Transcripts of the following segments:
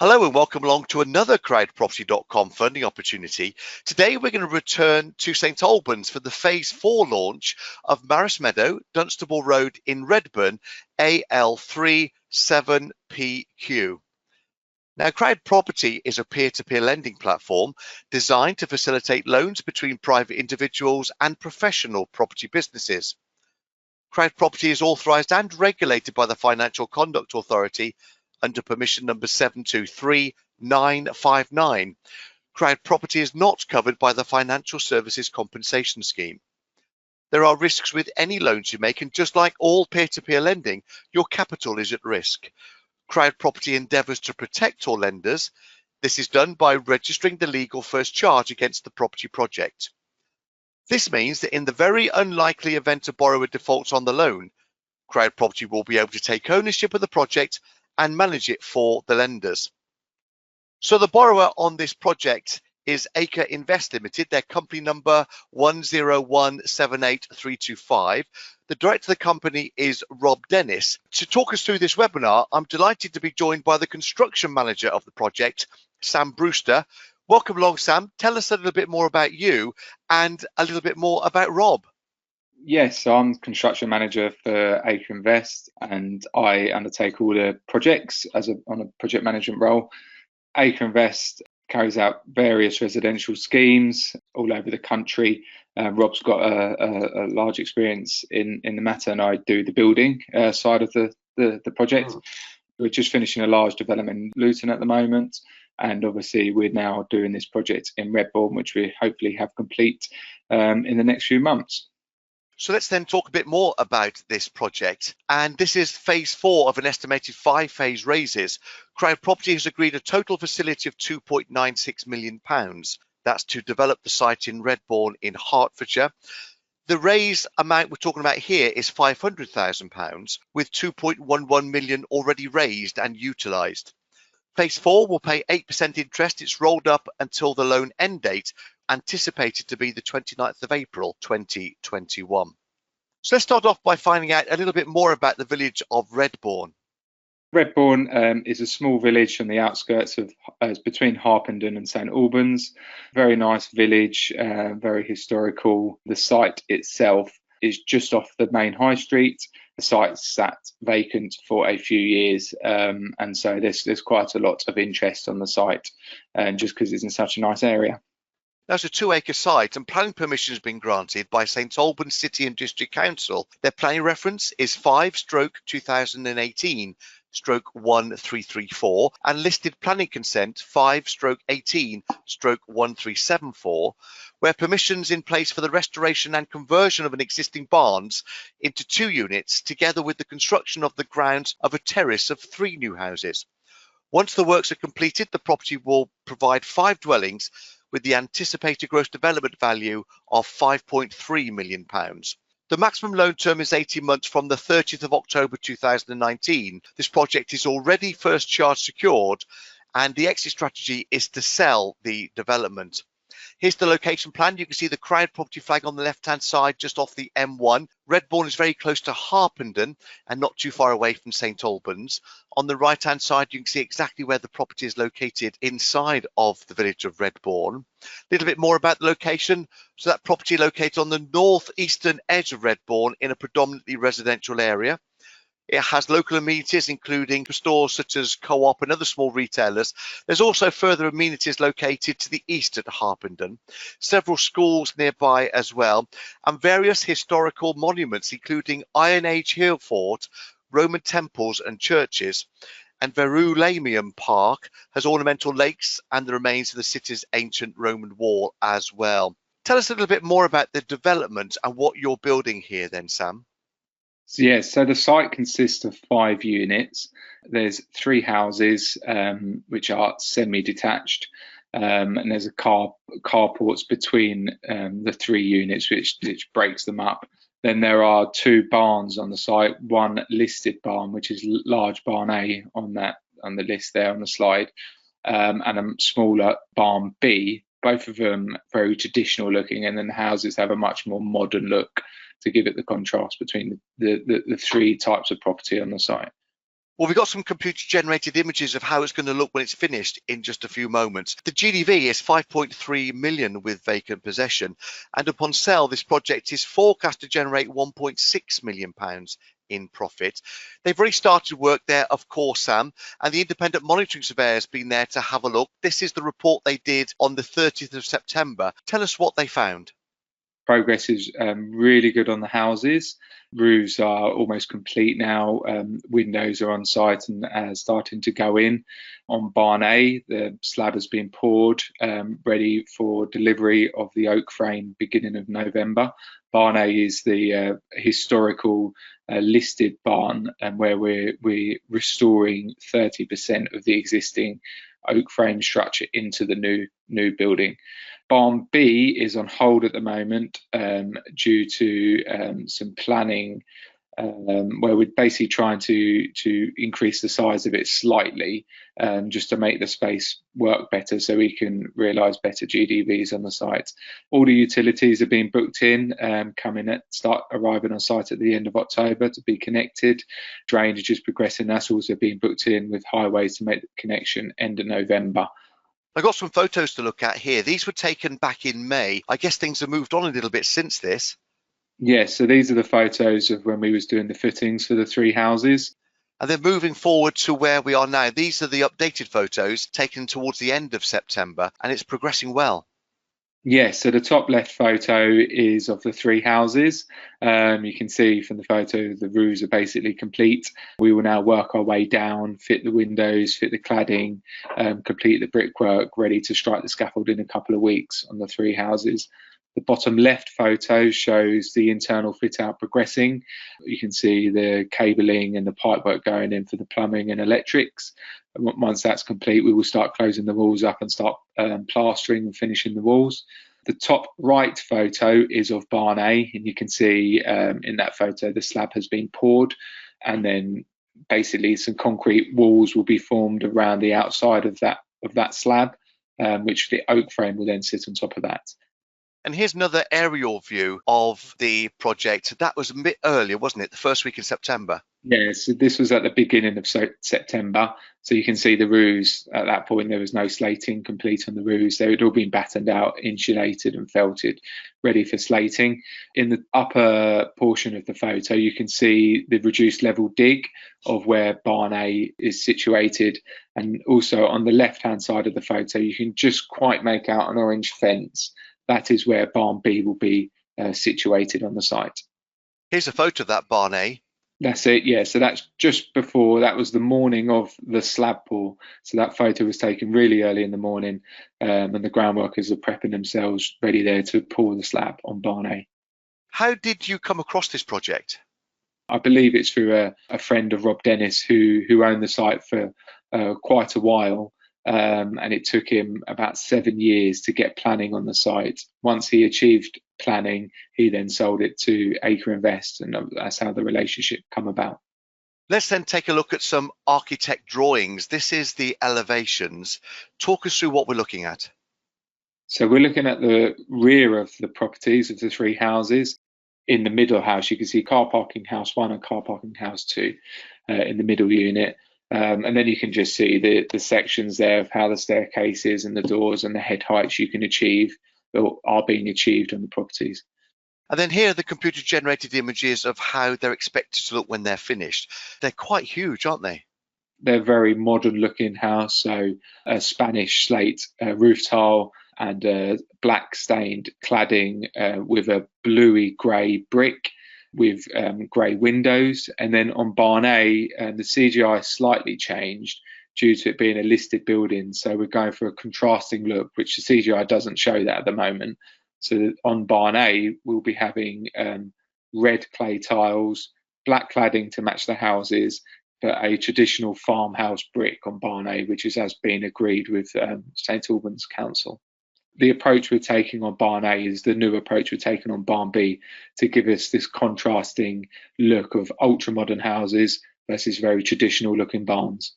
Hello and welcome along to another CrowdProperty.com funding opportunity. Today we're going to return to St Albans for the Phase 4 launch of Meadow, Dunstable Road in Redbourn, AL37PQ. Now, CrowdProperty is a peer-to-peer lending platform designed to facilitate loans between private individuals and professional property businesses. CrowdProperty is authorised and regulated by the Financial Conduct Authority under permission number 723959. CrowdProperty is not covered by the Financial Services Compensation Scheme. There are risks with any loans you make, and just like all peer-to-peer lending, your capital is at risk. CrowdProperty endeavours to protect all lenders. This is done by registering the legal first charge against the property project. This means that in the very unlikely event a borrower defaults on the loan, CrowdProperty will be able to take ownership of the project and manage it for the lenders. So the borrower on this project is Acre Invest Limited, their company number 10178-325. The director of the company is Rob Dennis. To talk us through this webinar, I'm delighted to be joined by the construction manager of the project, Sam Brewster. Welcome along, Sam. Tell us a little bit more about you and a little bit more about Rob. Yes, so I'm construction manager for Acre Invest, and I undertake all the projects on a project management role. Acre Invest carries out various residential schemes all over the country. Rob's got a large experience in the matter, and I do the building side of the project. We're just finishing a large development in Luton at the moment, and obviously we're now doing this project in Redbourn, which we hopefully have complete in the next few months. So let's then talk a bit more about this project. And this is phase 4 of an estimated 5-phase raises. CrowdProperty has agreed a total facility of £2.96 million. That's to develop the site in Redbourn in Hertfordshire. The raise amount we're talking about here is £500,000, with £2.11 million already raised and utilised. Phase 4 will pay 8% interest. It's rolled up until the loan end date, anticipated to be the 29th of April 2021. So let's start off by finding out a little bit more about the village of Redbourn. Redbourn is a small village on the outskirts of between Harpenden and St Albans. Very nice village, very historical. The site itself is just off the main high street. The site sat vacant for a few years, and so there's quite a lot of interest on the site, just because it's in such a nice area. That's a 2-acre site, and planning permission has been granted by St Albans City and District Council. Their planning reference is 5/2018/1334 and listed planning consent 5/18/1374, where permissions in place for the restoration and conversion of an existing barns into 2 units, together with the construction of the grounds of a terrace of 3 new houses. Once the works are completed, the property will provide 5 dwellings with the anticipated gross development value of £5.3 million. The maximum loan term is 18 months from the 30th of October 2019. This project is already first charge secured, and the exit strategy is to sell the development. Here's the location plan. You can see the CrowdProperty flag on the left-hand side, just off the M1. Redbourn is very close to Harpenden and not too far away from St Albans. On the right-hand side, you can see exactly where the property is located inside of the village of Redbourn. A little bit more about the location. So that property located on the northeastern edge of Redbourn in a predominantly residential area. It has local amenities, including stores such as Co-op and other small retailers. There's also further amenities located to the east at Harpenden, several schools nearby as well, and various historical monuments, including Iron Age Hill Fort, Roman temples and churches. And Verulamium Park has ornamental lakes and the remains of the city's ancient Roman wall as well. Tell us a little bit more about the development and what you're building here then, Sam. So the site consists of 5 units. There's 3 houses which are semi-detached, and there's a carports between the 3 units, which breaks them up. Then there are 2 barns on the site, one listed barn, which is large barn A on the list there on the slide, and a smaller barn B. Both of them very traditional looking, and then the houses have a much more modern look to give it the contrast between the 3 types of property on the site. Well, we've got some computer-generated images of how it's going to look when it's finished in just a few moments. The GDV is 5.3 million with vacant possession, and upon sale, this project is forecast to generate 1.6 million pounds in profit. They've already started work there, of course, Sam, and the independent monitoring surveyor has been there to have a look. This is the report they did on the 30th of September. Tell us what they found. Progress is really good on the houses. Roofs are almost complete now. Windows are on site and starting to go in. On Barn A, the slab has been poured, ready for delivery of the oak frame beginning of November. Barn A is the historical listed barn, and where we're restoring 30% of the existing oak frame structure into the new building. Barn B is on hold at the moment due to some planning where we're basically trying to increase the size of it slightly just to make the space work better so we can realise better GDVs on the site. All the utilities are being booked in, start arriving on site at the end of October to be connected. Drainage is progressing, that's also being booked in with highways to make the connection end of November. I've got some photos to look at here. These were taken back in May. I guess things have moved on a little bit since this. Yes, so these are the photos of when we was doing the fittings for the 3 houses. And then moving forward to where we are now, these are the updated photos taken towards the end of September, and it's progressing well. Yes, so the top left photo is of the 3 houses. You can see from the photo the roofs are basically complete. We will now work our way down, fit the windows, fit the cladding, complete the brickwork, ready to strike the scaffold in a couple of weeks on the 3 houses. The bottom left photo shows the internal fit out progressing. You can see the cabling and the pipework going in for the plumbing and electrics. And once that's complete, we will start closing the walls up and start plastering and finishing the walls. The top right photo is of Barn A, and you can see in that photo the slab has been poured, and then basically some concrete walls will be formed around the outside of that slab, which the oak frame will then sit on top of that. And here's another aerial view of the project. That was a bit earlier, wasn't it? The first week in September. Yeah, so this was at the beginning of September. So you can see the roofs at that point. There was no slating complete on the roofs. They had all been battened out, insulated and felted, ready for slating. In the upper portion of the photo, you can see the reduced level dig of where Barn A is situated. And also on the left-hand side of the photo, you can just quite make out an orange fence. That is where Barn B will be situated on the site. Here's a photo of that Barn A. That's it, yeah. So that's just before, that was the morning of the slab pour. So that photo was taken really early in the morning, and the ground workers are prepping themselves ready there to pour the slab on Barn A. How did you come across this project? I believe it's through a friend of Rob Dennis who owned the site for quite a while. And it took him about 7 years to get planning on the site. Once he achieved planning, he then sold it to Acre Invest, and that's how the relationship come about. Let's then take a look at some architect drawings. This is the elevations. Talk us through what we're looking at. So we're looking at the rear of the properties of the 3 houses. In the middle house, you can see car parking house 1 and car parking house 2 in the middle unit. And then you can just see the sections there of how the staircases and the doors and the head heights you can achieve or are being achieved on the properties. And then here are the computer generated images of how they're expected to look when they're finished. They're quite huge, aren't they? They're very modern looking house, so a Spanish slate roof tile and black stained cladding with a bluey grey brick with grey windows. And then on Barn A, the CGI slightly changed due to it being a listed building. So we're going for a contrasting look, which the CGI doesn't show that at the moment. So on Barn A, we'll be having red clay tiles, black cladding to match the houses, but a traditional farmhouse brick on Barn A, which has been agreed with St Albans Council. The approach we're taking on Barn A is the new approach we're taking on Barn B to give us this contrasting look of ultra modern houses versus very traditional looking barns.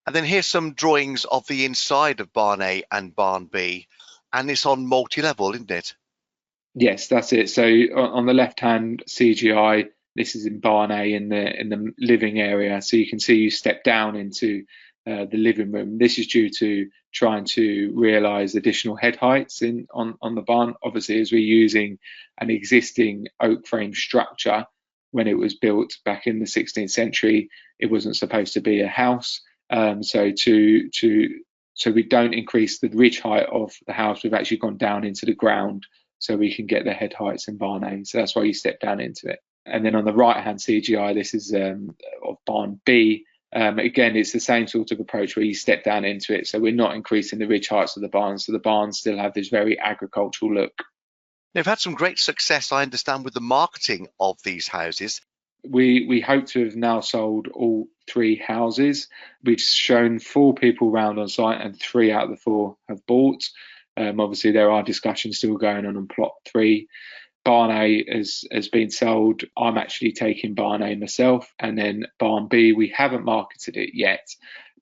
And then here's some drawings of the inside of Barn A and Barn B, and it's on multi-level, isn't it? Yes, that's it. So on the left hand CGI, This is in Barn A in the living area. So you can see you step down into the living room. This is due to trying to realise additional head heights on the barn. Obviously, as we're using an existing oak frame structure, when it was built back in the 16th century, it wasn't supposed to be a house. So we don't increase the ridge height of the house. We've actually gone down into the ground so we can get the head heights in Barn A. So that's why you step down into it. And then on the right-hand CGI, this is of Barn B. Again, it's the same sort of approach where you step down into it. So we're not increasing the ridge heights of the barns. So the barns still have this very agricultural look. They've had some great success, I understand, with the marketing of these houses. We hope to have now sold all 3 houses. We've shown 4 people round on site and 3 out of the 4 have bought. Obviously, there are discussions still going on plot 3. Barn A has been sold. I'm actually taking Barn A myself. And then Barn B, we haven't marketed it yet,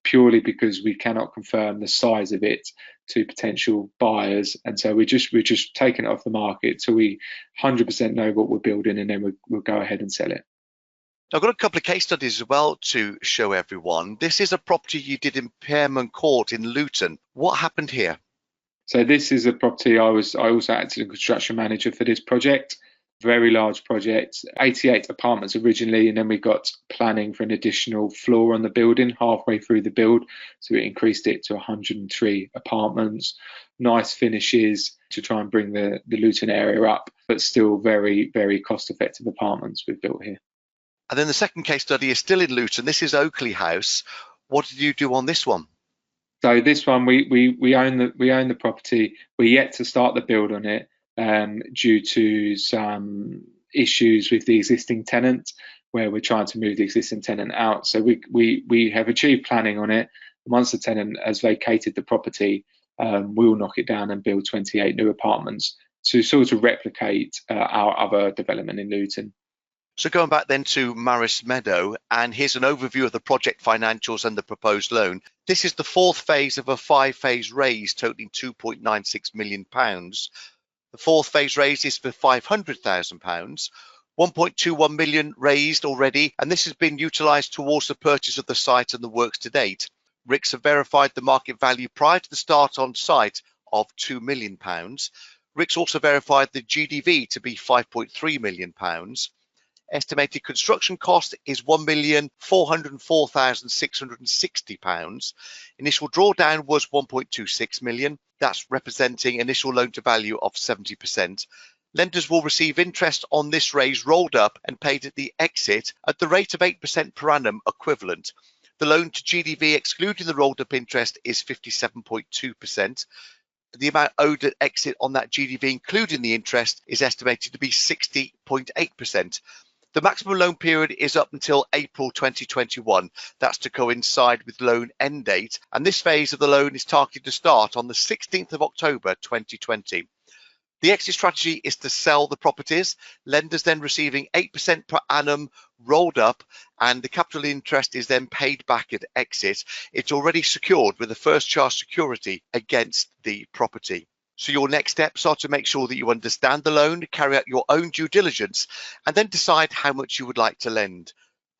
purely because we cannot confirm the size of it to potential buyers. And so we're just taking it off the market till we 100% know what we're building, and then we'll go ahead and sell it. I've got a couple of case studies as well to show everyone. This is a property you did in Pearman Court in Luton. What happened here? So this is a property I also acted as construction manager for this project. Very large project, 88 apartments originally, and then we got planning for an additional floor on the building halfway through the build. So we increased it to 103 apartments. Nice finishes to try and bring the Luton area up, but still very, very cost-effective apartments we've built here. And then the second case study is still in Luton. This is Oakley House. What did you do on this one? So this one, we own the property. We're yet to start the build on it due to some issues with the existing tenant, where we're trying to move the existing tenant out. So we have achieved planning on it. Once the tenant has vacated the property, we'll knock it down and build 28 new apartments to sort of replicate our other development in Luton. So going back then to Meadow, and here's an overview of the project financials and the proposed loan. This is the 4th phase of a 5-phase raise totaling £2.96 million. The 4th phase raise is for £500,000. 1.21 million raised already, and this has been utilised towards the purchase of the site and the works to date. RICS have verified the market value prior to the start on site of £2 million. RICS also verified the GDV to be £5.3 million. Estimated construction cost is £1,404,660. Initial drawdown was £1.26 million. That's representing initial loan to value of 70%. Lenders will receive interest on this raise rolled up and paid at the exit at the rate of 8% per annum equivalent. The loan to GDV excluding the rolled up interest is 57.2%. The amount owed at exit on that GDV including the interest is estimated to be 60.8%. The maximum loan period is up until April 2021. That's to coincide with loan end date. And this phase of the loan is targeted to start on the 16th of October 2020. The exit strategy is to sell the properties, lenders then receiving 8% per annum rolled up, and the capital interest is then paid back at exit. It's already secured with the first charge security against the property. So your next steps are to make sure that you understand the loan, carry out your own due diligence, and then decide how much you would like to lend.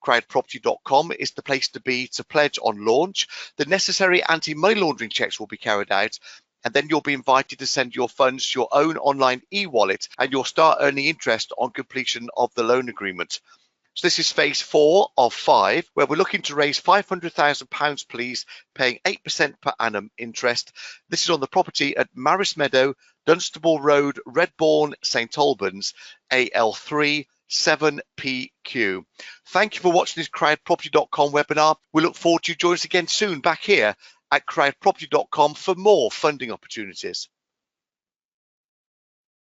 CrowdProperty.com is the place to be to pledge on launch. The necessary anti-money laundering checks will be carried out, and then you'll be invited to send your funds to your own online e-wallet, and you'll start earning interest on completion of the loan agreement. So this is phase 4 of 5, where we're looking to raise £500,000, please, paying 8% per annum interest. This is on the property at Meadow, Dunstable Road, Redbourn, St Albans, AL3 7PQ. Thank you for watching this CrowdProperty.com webinar. We look forward to you joining us again soon back here at CrowdProperty.com for more funding opportunities.